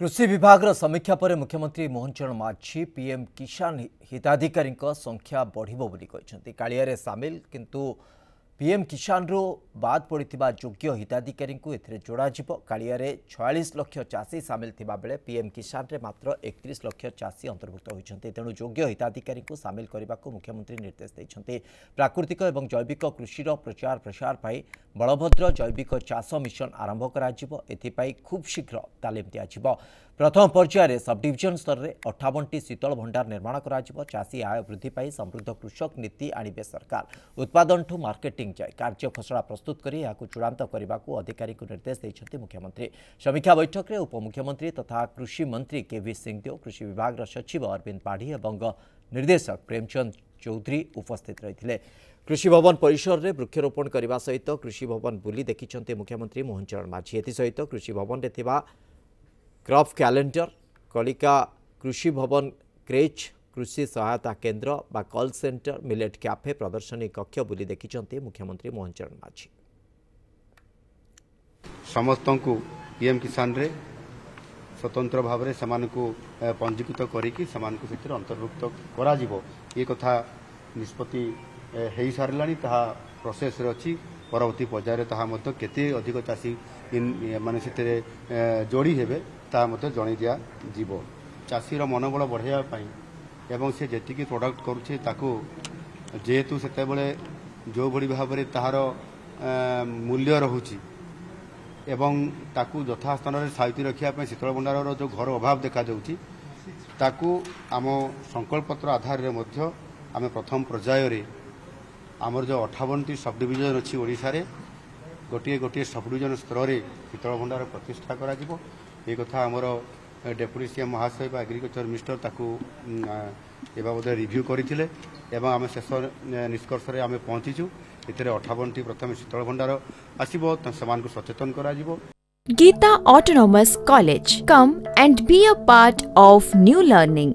कृषि विभाग समीक्षा पर मुख्यमंत्री मोहन चरण माझी पीएम किसान हिताधिकारी संख्या बढ़िबो बोली कहछन्ती। कालियारे सामिल किंतु पीएम किसान रो बाद पड़िथिबा योग्य हिताधिकारी को एथिरे जोड़ा जिवो। कालियारे 46 लाख चाषी सामिल थिबा बेले पीएम किसान रे मात्र 31 लाख चाषी अंतर्भुक्त होइछन्ती। तेणु योग्य हिताधिकारी को सामिल करने को मुख्यमंत्री निर्देश दैछन्ती। प्राकृतिक एवं जैविक कृषि प्रचार प्रसार पाई बलभद्र जैविक चाष मिशन आरंभ करा एथिपाई खूब शीघ्र तालीम दिया। प्रथम पर्यायर सब डिविजन स्तर में 58टी शीतल भंडार निर्माण करा। चाषी आय वृद्धि पाई समृद्ध कृषक नीति आनिबे सरकार। उत्पादन ठू मार्केटिंग जाए कार्य खसड़ा प्रस्तुत कर चूड़ांत करने को अधिकारी को निर्देश देते मुख्यमंत्री। समीक्षा बैठक में उपमुख्यमंत्री तथा कृषि मंत्री केवी सिंहदेव, कृषि विभाग सचिव अरविंद पाढ़ी और निर्देशक प्रेमचंद चौधरी उपस्थित रही। कृषि भवन परिसर में वृक्षरोपण करने सहित कृषि भवन बुली देखिंट मुख्यमंत्री मोहन चरण माझी। एसहित कृषि भवन में क्रॉप कैलेंडर, कलिका कृषि भवन क्रेच, कृषि सहायता केन्द्र बा कॉल सेंटर, मिलेट कैफे, प्रदर्शनी कक्ष बुली देखिंट मुख्यमंत्री मोहन चरण माझी। समस्त को पीएम किसान रे स्वतंत्र भाव में पंजीकृत करिकी अंतर्भुक्त करा जिवो। ये कथा निष्पत्ति हो सारे प्रोसेस अच्छी। परवर्ती पर्यायर केते अधिक चाषी माने जोड़ी हेबे जन दिया जीव। चाषीर मनोबल बढ़ाई एवं से जी प्रोडक्ट करुचे जेहेतु से जो भली भाव में ताहार मूल्य रोचे एवं ताकू यथा स्थान में साइती रखापी शीतल भंडार जो घर अभाव देखा आम संकल्पत्र आधार में आम प्रथम पर्यायर आमर जो 58टी सब डिविजन अच्छी ओडिशा रे गोटे गोटे सब डिविजन स्तर में शीतल भंडार प्रतिष्ठा करा जिवो। ये कथा आमर डेप्यूटी सीएम महाशय एग्रीकल्चर मिनिस्टर ताकू ए बाबद रिव्यू करथिले एवं आम शेष निष्कर्ष रे आम पहुंचीचु। एथिरे 58टी प्रथम शीतल भंडार आसीबो समान को सचेतन करा जिवो। Geeta Autonomous College. Come and be a part of new learning.